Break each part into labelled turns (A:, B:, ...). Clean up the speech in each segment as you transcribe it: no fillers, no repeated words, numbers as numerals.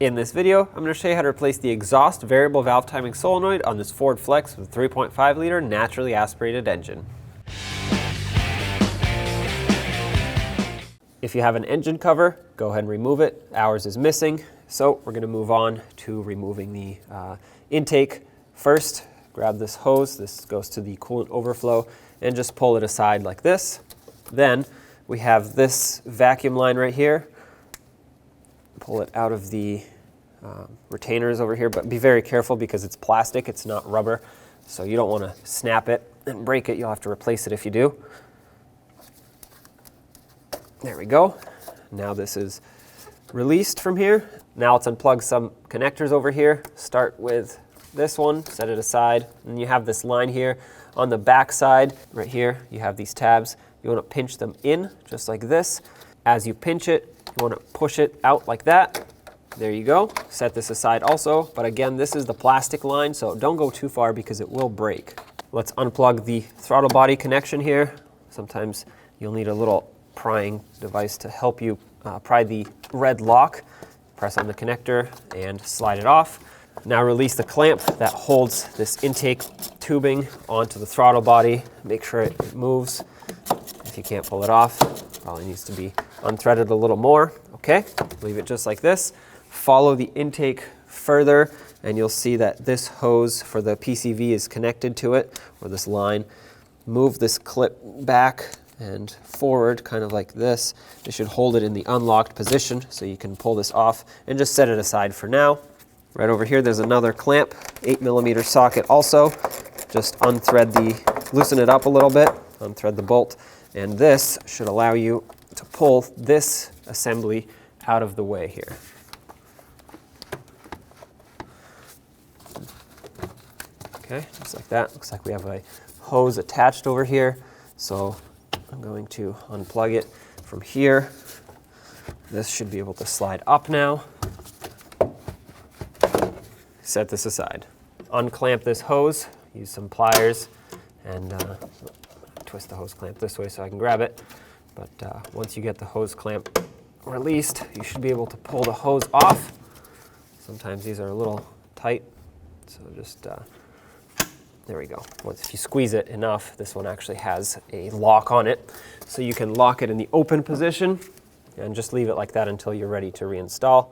A: In this video, I'm going to show you how to replace the exhaust variable valve timing solenoid on this Ford Flex with a 3.5 liter naturally aspirated engine. If you have an engine cover, go ahead and remove it. Ours is missing, so we're going to move on to removing the intake. First, grab this hose. This goes to the coolant overflow, and just pull it aside like this. Then we have this vacuum line right here. Pull it out of the retainers over here, but be very careful because it's plastic, it's not rubber, so you don't want to snap it and break it. You'll have to replace it if you do. There we go. Now this is released from here. Now let's unplug some connectors over here. Start with this one, set it aside, and you have this line here. On the back side, right here, you have these tabs. You want to pinch them in, just like this. As you pinch it, you want to push it out like that. There you go. Set this aside also, but again, this is the plastic line, so don't go too far because it will break. Let's unplug the throttle body connection here. Sometimes you'll need a little prying device to help you pry the red lock. Press on the connector and slide it off. Now release the clamp that holds this intake tubing onto the throttle body. Make sure it moves. If you can't pull it off, probably needs to be unthreaded a little more. Okay, leave it just like this. Follow the intake further and you'll see that this hose for the PCV is connected to it, or this line. Move this clip back and forward, kind of like this. It should hold it in the unlocked position so you can pull this off and just set it aside for now. Right over here there's another clamp, 8mm socket also. Just loosen it up a little bit, unthread the bolt, and this should allow you to pull this assembly out of the way here. Okay, just like that. Looks like we have a hose attached over here. So I'm going to unplug it from here. This should be able to slide up now. Set this aside. Unclamp this hose, use some pliers, and twist the hose clamp this way so I can grab it. But once you get the hose clamp released, you should be able to pull the hose off. Sometimes these are a little tight, so just there we go. Once if you squeeze it enough, this one actually has a lock on it, so you can lock it in the open position and just leave it like that until you're ready to reinstall.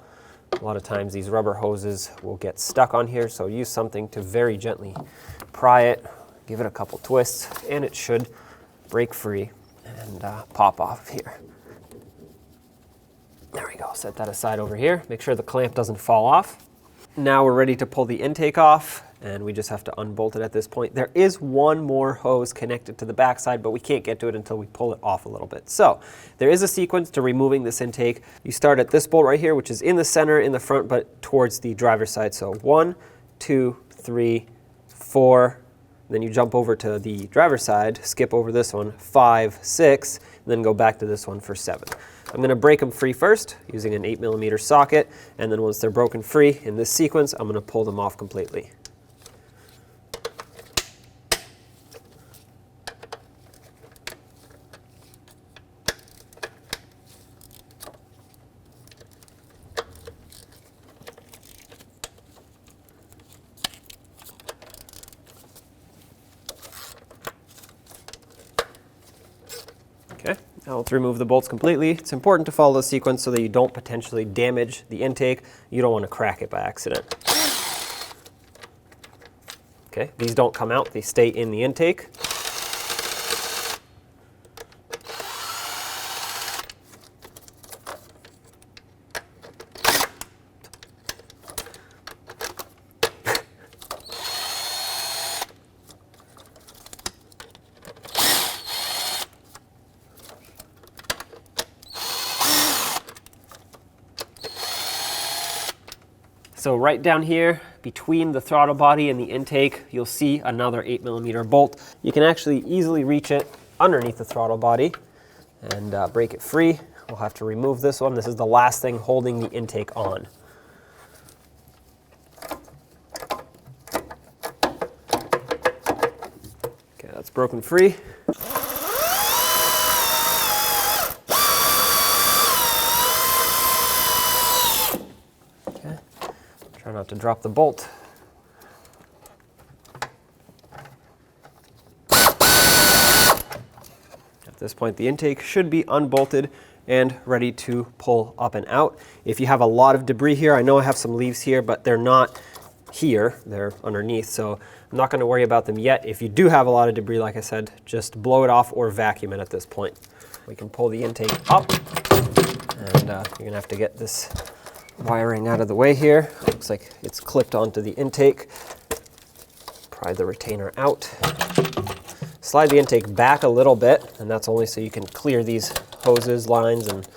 A: A lot of times these rubber hoses will get stuck on here, so use something to very gently pry it, give it a couple twists, and it should break free and pop off here. There we go. Set that aside over here. Make sure the clamp doesn't fall off. Now we're ready to pull the intake off, and we just have to unbolt it at this point. There is one more hose connected to the backside, but we can't get to it until we pull it off a little bit. So there is a sequence to removing this intake. You start at this bolt right here, which is in the center, in the front, but towards the driver's side. So 1, 2, 3, 4. Then you jump over to the driver's side, skip over this one, 5, 6, and then go back to this one for 7. I'm going to break them free first using an 8mm socket, and then once they're broken free in this sequence, I'm going to pull them off completely. Okay, now let's remove the bolts completely. It's important to follow the sequence so that you don't potentially damage the intake. You don't want to crack it by accident. Okay, these don't come out, they stay in the intake. So right down here, between the throttle body and the intake, you'll see another 8mm bolt. You can actually easily reach it underneath the throttle body and break it free. We'll have to remove this one. This is the last thing holding the intake on. Okay, that's broken free. Okay. Try not to drop the bolt. At this point, the intake should be unbolted and ready to pull up and out. If you have a lot of debris here, I know I have some leaves here, but they're not here, they're underneath, so I'm not going to worry about them yet. If you do have a lot of debris, like I said, just blow it off or vacuum it at this point. We can pull the intake up, and you're going to have to get this wiring out of the way here. Looks like it's clipped onto the intake. Pry the retainer out. Slide the intake back a little bit, and that's only so you can clear these hoses, lines, and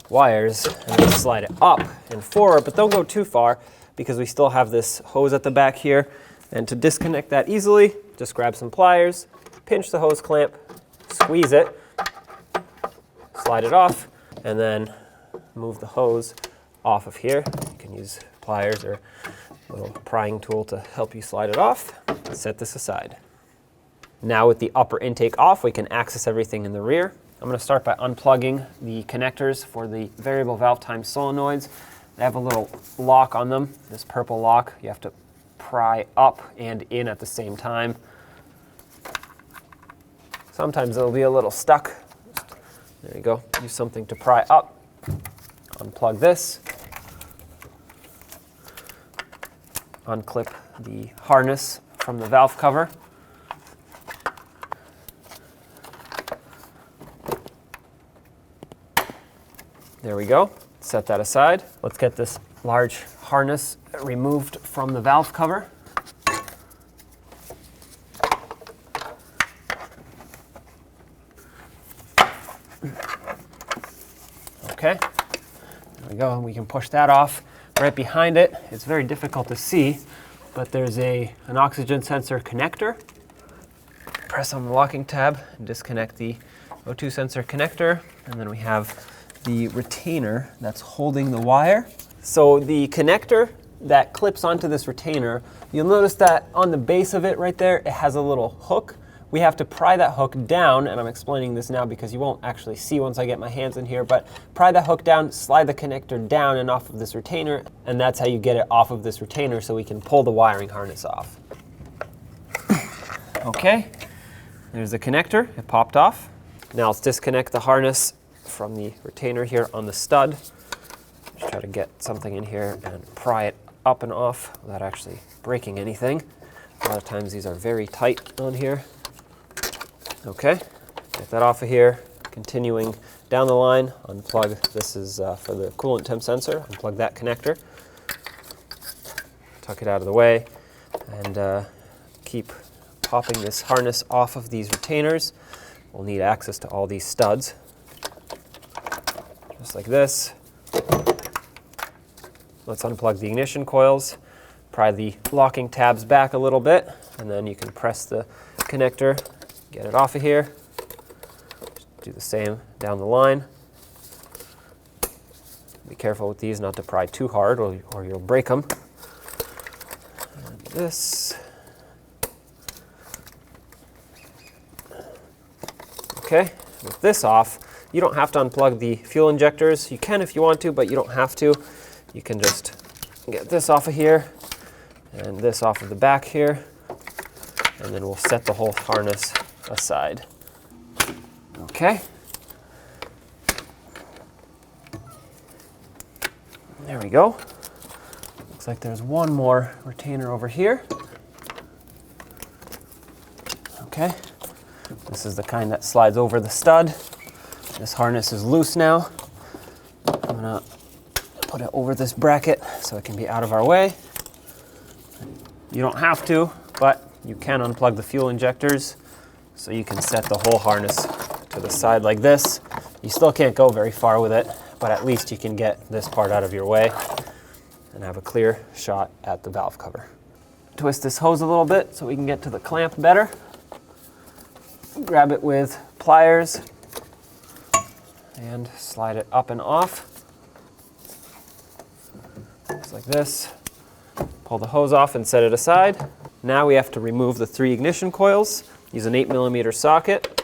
A: wires, and then slide it up and forward, but don't go too far because we still have this hose at the back here. And to disconnect that easily, just grab some pliers, pinch the hose clamp, squeeze it, slide it off, and then move the hose off of here. You can use pliers or a little prying tool to help you slide it off. Set this aside. Now with the upper intake off, we can access everything in the rear. I'm going to start by unplugging the connectors for the variable valve time solenoids. They have a little lock on them, this purple lock. You have to pry up and in at the same time. Sometimes it'll be a little stuck. There you go. Use something to pry up. Unplug this. Unclip the harness from the valve cover. There we go. Set that aside. Let's get this large harness removed from the valve cover. Okay, there we go. We can push that off. Right behind it, it's very difficult to see, but there's an oxygen sensor connector. Press on the locking tab and disconnect the O2 sensor connector, and then we have the retainer that's holding the wire. So the connector that clips onto this retainer, you'll notice that on the base of it right there, it has a little hook. We have to pry that hook down, and I'm explaining this now because you won't actually see once I get my hands in here, but pry that hook down, slide the connector down and off of this retainer, and that's how you get it off of this retainer so we can pull the wiring harness off. Okay, there's the connector, it popped off. Now let's disconnect the harness from the retainer here on the stud. Just try to get something in here and pry it up and off without actually breaking anything. A lot of times these are very tight on here. Okay, get that off of here. Continuing down the line, unplug, this is for the coolant temp sensor, unplug that connector. Tuck it out of the way and keep popping this harness off of these retainers. We'll need access to all these studs. Just like this. Let's unplug the ignition coils, pry the locking tabs back a little bit, and then you can press the connector, get it off of here. Just do the same down the line. Be careful with these not to pry too hard or you'll break them. And this. Okay, with this off, you don't have to unplug the fuel injectors. You can if you want to, but you don't have to. You can just get this off of here and this off of the back here, and then we'll set the whole harness aside. Okay. There we go. Looks like there's one more retainer over here. Okay. This is the kind that slides over the stud. This harness is loose now. I'm gonna put it over this bracket so it can be out of our way. You don't have to, but you can unplug the fuel injectors so you can set the whole harness to the side like this. You still can't go very far with it, but at least you can get this part out of your way and have a clear shot at the valve cover. Twist this hose a little bit so we can get to the clamp better. Grab it with pliers and slide it up and off. Just like this. Pull the hose off and set it aside. Now we have to remove the 3 ignition coils. Use an 8mm socket.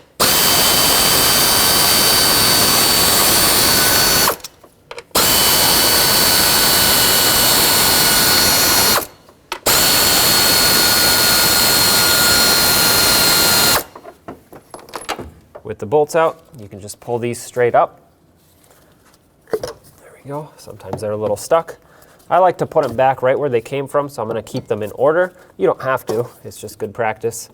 A: with the bolts out, you can just pull these straight up. There we go. Sometimes they're a little stuck. I like to put them back right where they came from, so I'm going to keep them in order. You don't have to, it's just good practice.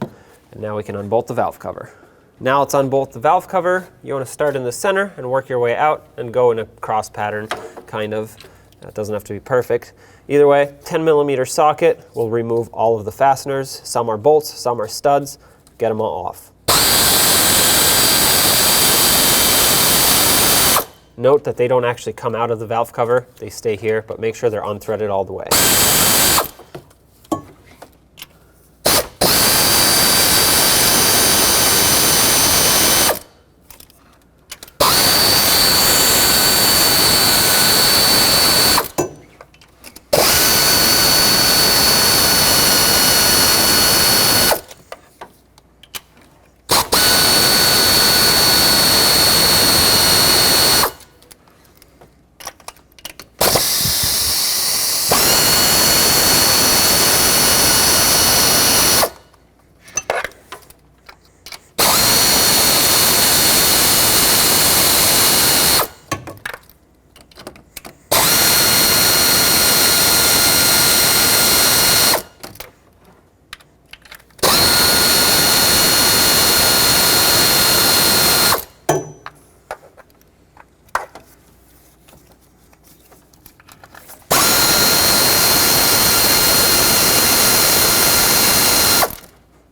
A: And now we can unbolt the valve cover. Now let's unbolt the valve cover. You want to start in the center and work your way out and go in a cross pattern, kind of. It doesn't have to be perfect. Either way, 10mm socket will remove all of the fasteners. Some are bolts, some are studs. Get them all off. Note that they don't actually come out of the valve cover. They stay here, but make sure they're unthreaded all the way.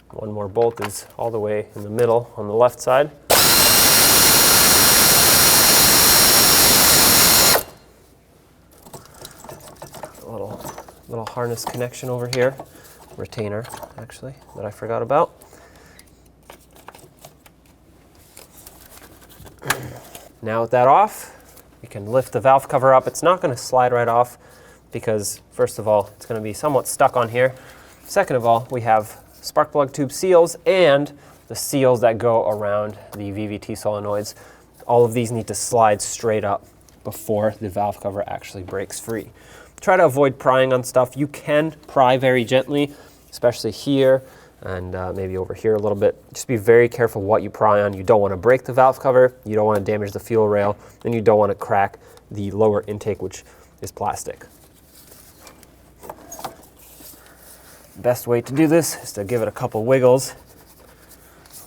A: One more bolt is all the way in the middle on the left side. A little harness connection over here, retainer actually, that I forgot about. Now with that off, we can lift the valve cover up. It's not going to slide right off because, first of all, it's going to be somewhat stuck on here. Second of all, we have spark plug tube seals and the seals that go around the VVT solenoids. All of these need to slide straight up before the valve cover actually breaks free. Try to avoid prying on stuff. You can pry very gently, especially here and maybe over here a little bit. Just be very careful what you pry on. You don't want to break the valve cover, you don't want to damage the fuel rail, and you don't want to crack the lower intake, which is plastic. Best way to do this is to give it a couple wiggles.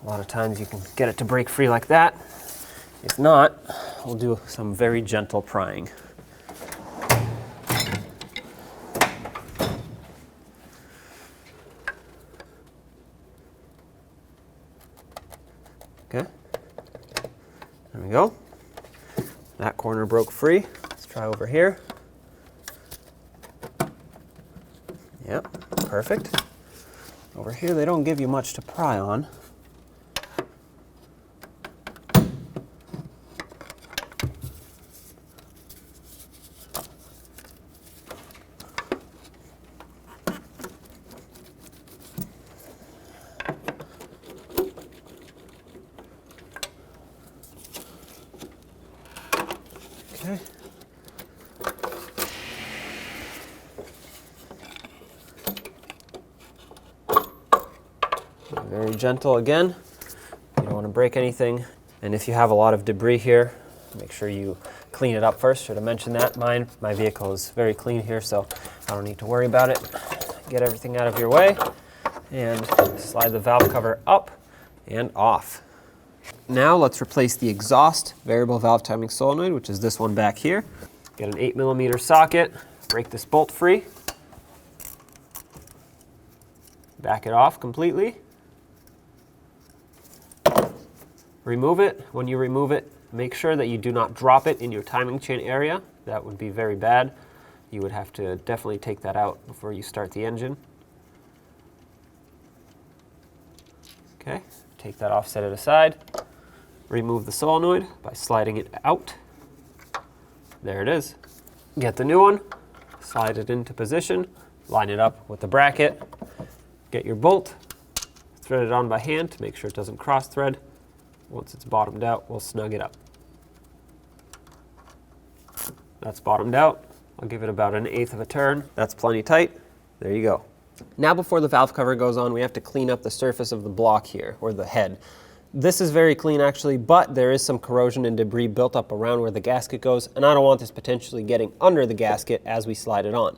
A: A lot of times you can get it to break free like that. If not, we'll do some very gentle prying. Okay, there we go. That corner broke free. Let's try over here. Yep, perfect. Over here, they don't give you much to pry on. Okay. Very gentle again. You don't want to break anything. And if you have a lot of debris here, make sure you clean it up first. Should have mentioned that. My vehicle is very clean here, so I don't need to worry about it. Get everything out of your way and slide the valve cover up and off. Now let's replace the exhaust variable valve timing solenoid, which is this one back here. Get an 8mm socket, break this bolt free, back it off completely. Remove it. When you remove it, make sure that you do not drop it in your timing chain area. That would be very bad. You would have to definitely take that out before you start the engine. Okay, take that off, set it aside. Remove the solenoid by sliding it out. There it is. Get the new one, slide it into position, line it up with the bracket, get your bolt, thread it on by hand to make sure it doesn't cross thread. Once it's bottomed out, we'll snug it up. That's bottomed out. I'll give it about 1/8 of a turn. That's plenty tight. There you go. Now before the valve cover goes on, we have to clean up the surface of the block here, or the head. This is very clean actually, but there is some corrosion and debris built up around where the gasket goes, and I don't want this potentially getting under the gasket as we slide it on.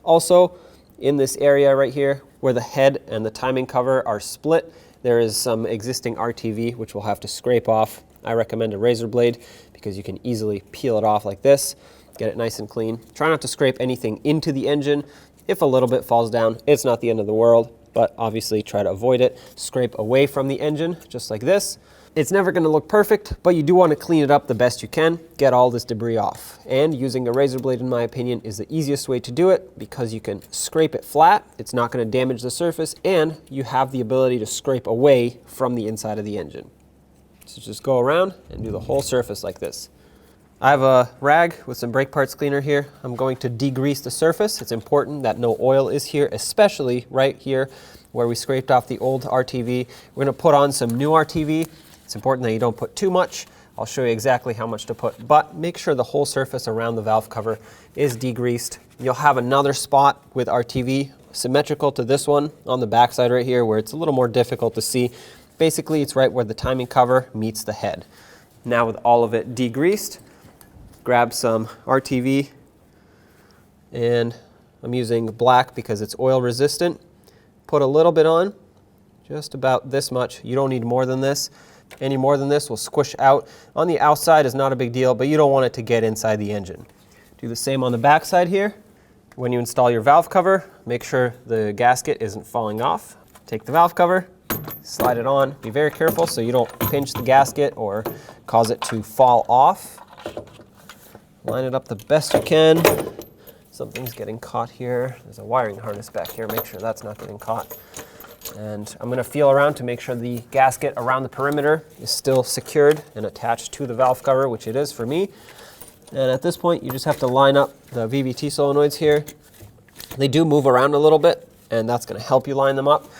A: Also, in this area right here where the head and the timing cover are split, there is some existing RTV which we'll have to scrape off. I recommend a razor blade because you can easily peel it off like this, get it nice and clean. Try not to scrape anything into the engine. If a little bit falls down, it's not the end of the world, but obviously try to avoid it. Scrape away from the engine, just like this. It's never going to look perfect, but you do want to clean it up the best you can, get all this debris off. And using a razor blade, in my opinion, is the easiest way to do it because you can scrape it flat, it's not going to damage the surface, and you have the ability to scrape away from the inside of the engine. So just go around and do the whole surface like this. I have a rag with some brake parts cleaner here. I'm going to degrease the surface. It's important that no oil is here, especially right here where we scraped off the old RTV. We're going to put on some new RTV. It's important that you don't put too much. I'll show you exactly how much to put, but make sure the whole surface around the valve cover is degreased. You'll have another spot with RTV symmetrical to this one on the back side right here where it's a little more difficult to see. Basically, it's right where the timing cover meets the head. Now with all of it degreased, grab some RTV, and I'm using black because it's oil resistant. Put a little bit on, just about this much. You don't need more than this. Any more than this will squish out. On the outside is not a big deal, but you don't want it to get inside the engine. Do the same on the back side here. When you install your valve cover, make sure the gasket isn't falling off. Take the valve cover, slide it on. Be very careful so you don't pinch the gasket or cause it to fall off. Line it up the best you can. Something's getting caught here. There's a wiring harness back here. Make sure that's not getting caught. And I'm going to feel around to make sure the gasket around the perimeter is still secured and attached to the valve cover, which it is for me. And at this point, you just have to line up the VVT solenoids here. They do move around a little bit, and that's going to help you line them up,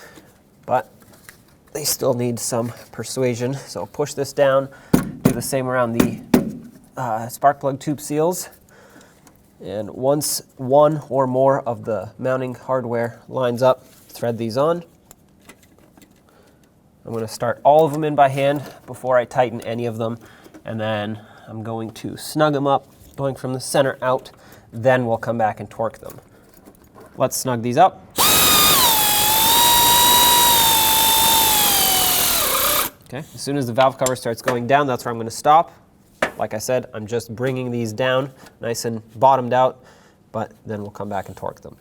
A: but they still need some persuasion. So push this down, do the same around the spark plug tube seals, and once one or more of the mounting hardware lines up, thread these on. I'm going to start all of them in by hand before I tighten any of them, and then I'm going to snug them up, going from the center out, then we'll come back and torque them. Let's snug these up. Okay, as soon as the valve cover starts going down, that's where I'm going to stop. Like I said, I'm just bringing these down nice and bottomed out, but then we'll come back and torque them.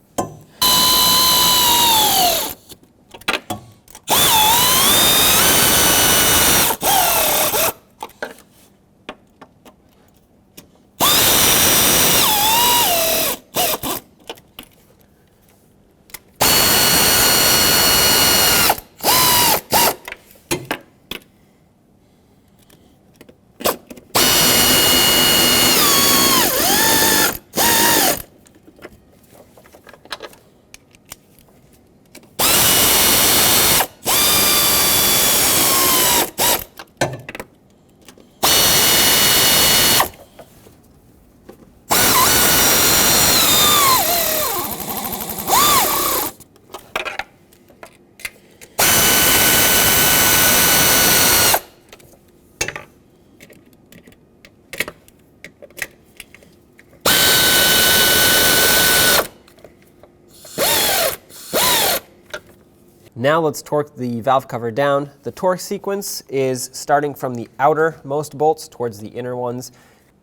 A: Now let's torque the valve cover down. The torque sequence is starting from the outermost bolts towards the inner ones.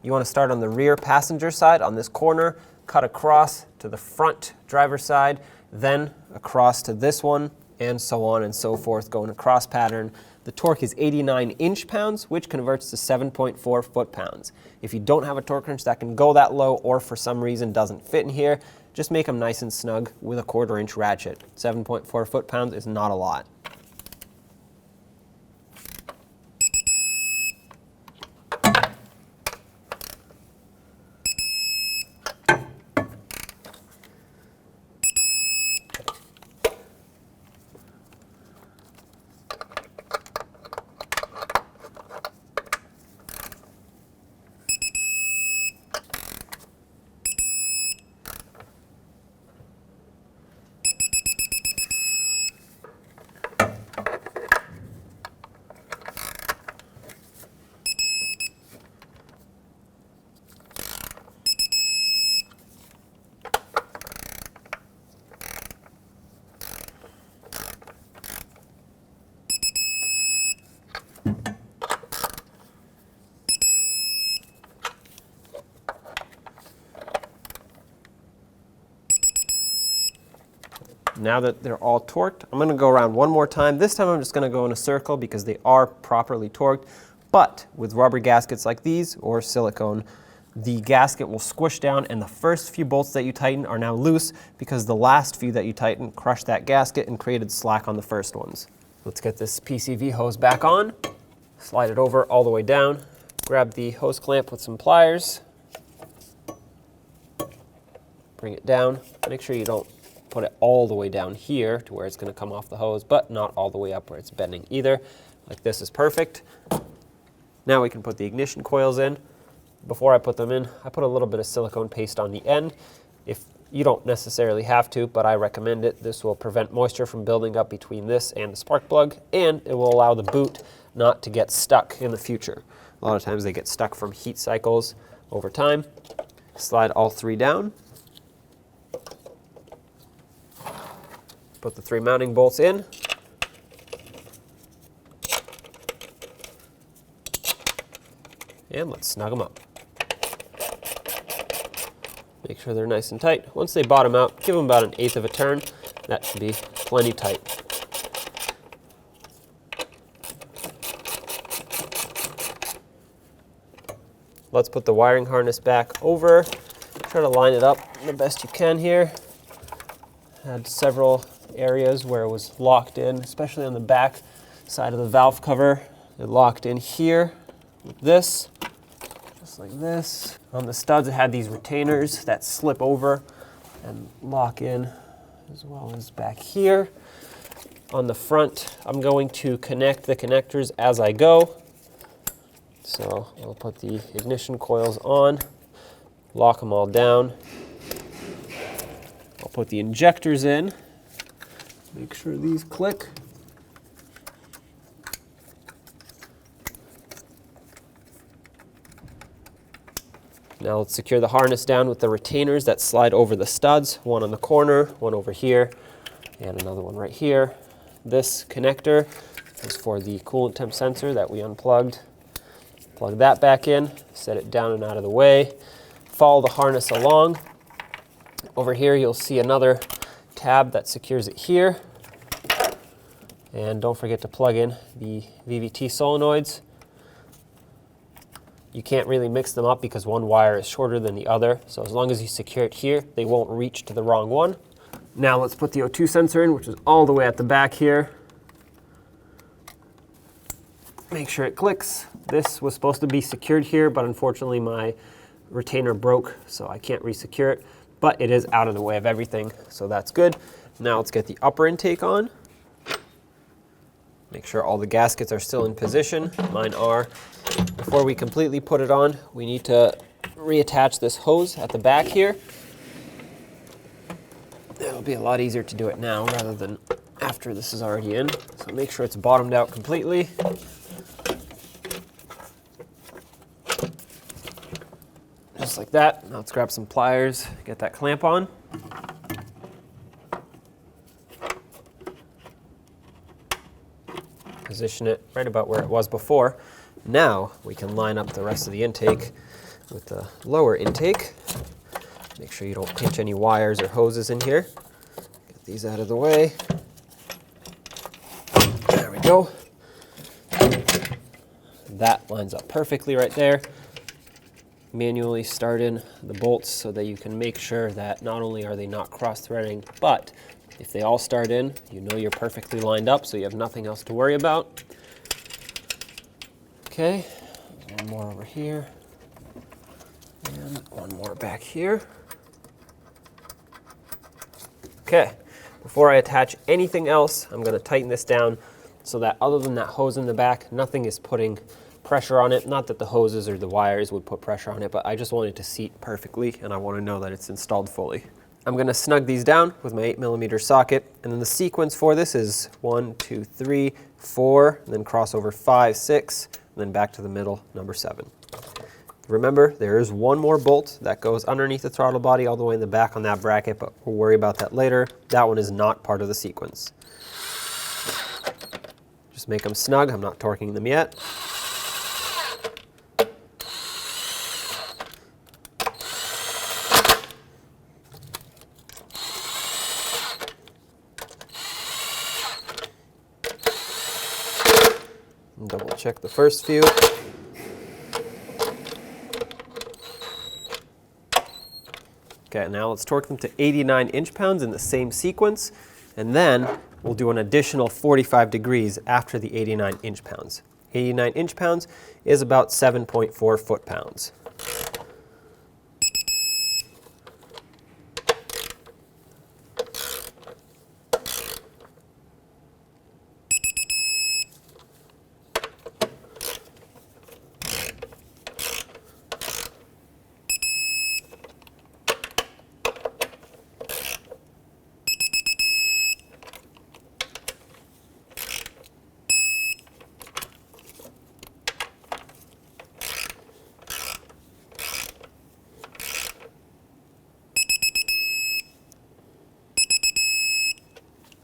A: You want to start on the rear passenger side on this corner, cut across to the front driver's side, then across to this one, and so on and so forth, going across pattern. The torque is 89 inch-pounds, which converts to 7.4 foot-pounds. If you don't have a torque wrench that can go that low, or for some reason doesn't fit in here, just make them nice and snug with a 1/4 inch ratchet. 7.4 foot-pounds is not a lot. Now that they're all torqued, I'm going to go around one more time. This time I'm just going to go in a circle because they are properly torqued. But with rubber gaskets like these or silicone, the gasket will squish down and the first few bolts that you tighten are now loose because the last few that you tighten crushed that gasket and created slack on the first ones. Let's get this PCV hose back on, slide it over all the way down, grab the hose clamp with some pliers, bring it down. Make sure you don't put it all the way down here to where it's going to come off the hose, but not all the way up where it's bending either. Like this is perfect. Now we can put the ignition coils in. Before I put them in, I put a little bit of silicone paste on the end. If you don't necessarily have to, but I recommend it. This will prevent moisture from building up between this and the spark plug, and it will allow the boot not to get stuck in the future. A lot of times they get stuck from heat cycles over time. Slide all three down. Put the three mounting bolts in. And let's snug them up. Make sure they're nice and tight. Once they bottom out, give them about 1/8 of a turn. That should be plenty tight. Let's put the wiring harness back over. Try to line it up the best you can here. Had several areas where it was locked in, especially on the back side of the valve cover. It locked in here with this, just like this. On the studs, it had these retainers that slip over and lock in, as well as back here. On the front, I'm going to connect the connectors as I go. So I'll put the ignition coils on, lock them all down. I'll put the injectors in, make sure these click. Now let's secure the harness down with the retainers that slide over the studs, one on the corner, one over here, and another one right here. This connector is for the coolant temp sensor that we unplugged. Plug that back in, set it down and out of the way. Follow the harness along. Over here you'll see another tab that secures it here. And don't forget to plug in the VVT solenoids. You can't really mix them up because one wire is shorter than the other. So as long as you secure it here, they won't reach to the wrong one. Now let's put the O2 sensor in, which is all the way at the back here. Make sure it clicks. This was supposed to be secured here, but unfortunately my retainer broke, so I can't re-secure it. But it is out of the way of everything, so that's good. Now let's get the upper intake on. Make sure all the gaskets are still in position. Mine are. Before we completely put it on, we need to reattach this hose at the back here. It'll be a lot easier to do it now rather than after this is already in. So make sure it's bottomed out completely. Just like that. Now let's grab some pliers, get that clamp on. Position it right about where it was before. Now we can line up the rest of the intake with the lower intake. Make sure you don't pinch any wires or hoses in here. Get these out of the way. There we go. That lines up perfectly right there. Manually start in the bolts so that you can make sure that not only are they not cross-threading, but if they all start in, you know you're perfectly lined up, so you have nothing else to worry about. Okay, one more over here, and one more back here. Okay, before I attach anything else, I'm going to tighten this down so that other than that hose in the back, nothing is putting pressure on it. Not that the hoses or the wires would put pressure on it, but I just want it to seat perfectly, and I want to know that it's installed fully. I'm going to snug these down with my 8mm socket, and then the sequence for this is 1, 2, 3, 4, and then cross over 5, 6, and then back to the middle, number 7. Remember, there is one more bolt that goes underneath the throttle body all the way in the back on that bracket, but we'll worry about that later. That one is not part of the sequence. Just make them snug. I'm not torquing them yet. Double check the first few. Okay, now let's torque them to 89 inch-pounds in the same sequence, and then we'll do an additional 45 degrees after the 89 inch-pounds. 89 inch-pounds is about 7.4 foot-pounds.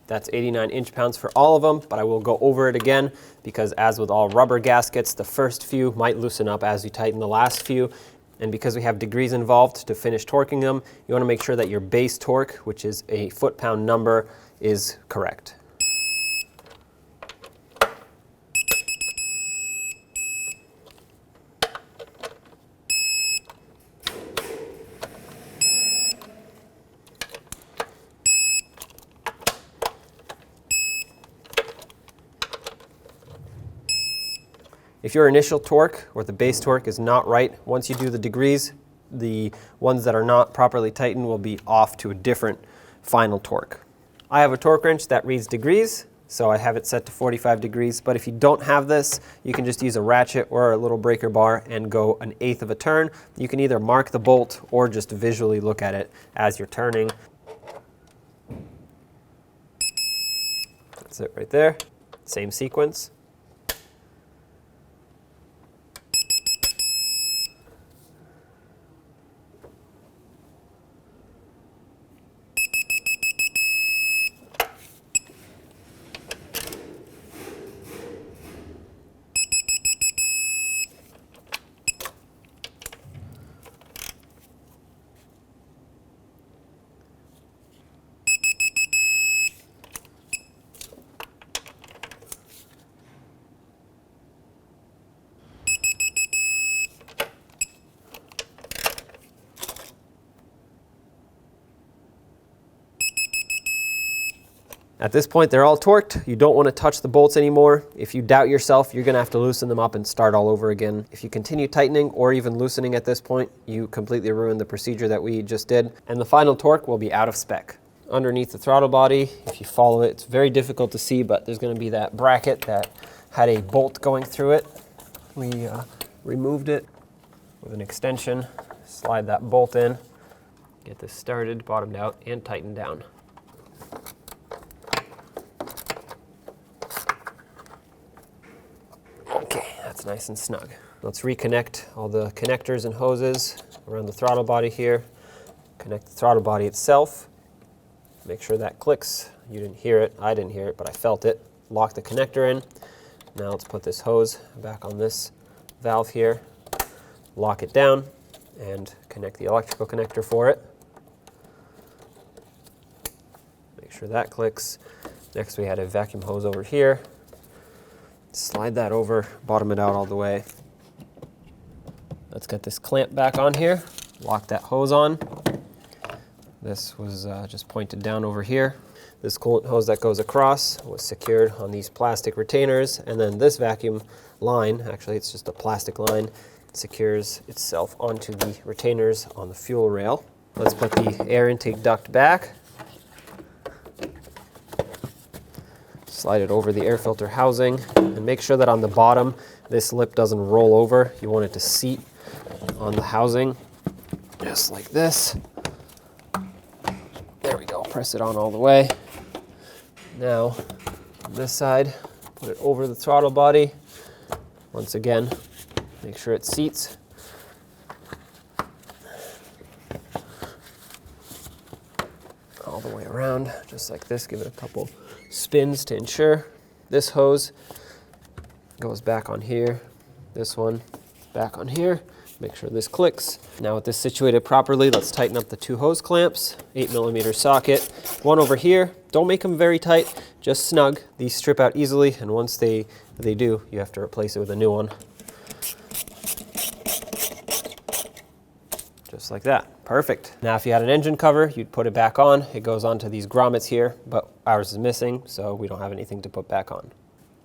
A: That's 89 inch-pounds for all of them, but I will go over it again because as with all rubber gaskets, the first few might loosen up as you tighten the last few. And because we have degrees involved to finish torquing them, you want to make sure that your base torque, which is a foot-pound number, is correct. If your initial torque or the base torque is not right, once you do the degrees, the ones that are not properly tightened will be off to a different final torque. I have a torque wrench that reads degrees, so I have it set to 45 degrees, but if you don't have this, you can just use a ratchet or a little breaker bar and go 1/8 of a turn. You can either mark the bolt or just visually look at it as you're turning. That's it right there. Same sequence. At this point, they're all torqued. You don't want to touch the bolts anymore. If you doubt yourself, you're going to have to loosen them up and start all over again. If you continue tightening or even loosening at this point, you completely ruin the procedure that we just did. And the final torque will be out of spec. Underneath the throttle body, if you follow it, it's very difficult to see, but there's going to be that bracket that had a bolt going through it. We removed it with an extension, slide that bolt in, get this started, bottomed out, and tightened down. That's nice and snug. Let's reconnect all the connectors and hoses around the throttle body here. Connect the throttle body itself. Make sure that clicks. You didn't hear it, I didn't hear it, but I felt it. Lock the connector in. Now let's put this hose back on this valve here. Lock it down and connect the electrical connector for it. Make sure that clicks. Next we had a vacuum hose over here. Slide that over, bottom it out all the way. Let's get this clamp back on here, lock that hose on. This was just pointed down over here. This coolant hose that goes across was secured on these plastic retainers, and then this vacuum line, actually it's just a plastic line, secures itself onto the retainers on the fuel rail. Let's put the air intake duct back. Slide it over the air filter housing and make sure that on the bottom this lip doesn't roll over. You want it to seat on the housing just like this. There we go, press it on all the way. Now on this side, put it over the throttle body. Once again, make sure it seats. All the way around, just like this. Give it a couple spins to ensure. This hose goes back on here. This one back on here. Make sure this clicks. Now with this situated properly, let's tighten up the two hose clamps. 8mm socket. One over here. Don't make them very tight. just snug. These strip out easily, and once they do, you have to replace it with a new one. Just like that. Perfect. Now if you had an engine cover, you'd put it back on. It goes onto these grommets here, but ours is missing, so we don't have anything to put back on.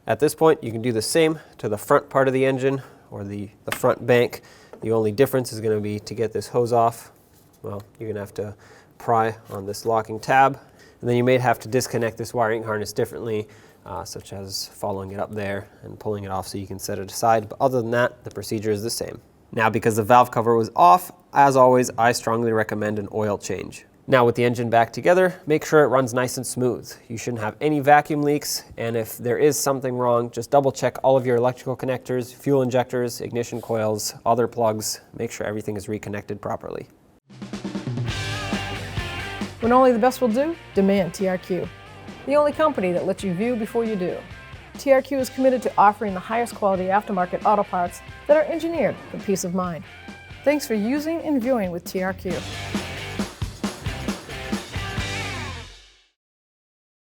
A: At this point, you can do the same to the front part of the engine, or the front bank. The only difference is going to be to get this hose off. Well, you're going to have to pry on this locking tab, and then you may have to disconnect this wiring harness differently, such as following it up there and pulling it off so you can set it aside. But other than that, the procedure is the same. Now, because the valve cover was off, as always, I strongly recommend an oil change. Now with the engine back together, make sure it runs nice and smooth. You shouldn't have any vacuum leaks, and if there is something wrong, just double check all of your electrical connectors, fuel injectors, ignition coils, other plugs. Make sure everything is reconnected properly.
B: When only the best will do, demand TRQ. The only company that lets you view before you do. TRQ is committed to offering the highest quality aftermarket auto parts that are engineered for peace of mind. Thanks for using and viewing with TRQ.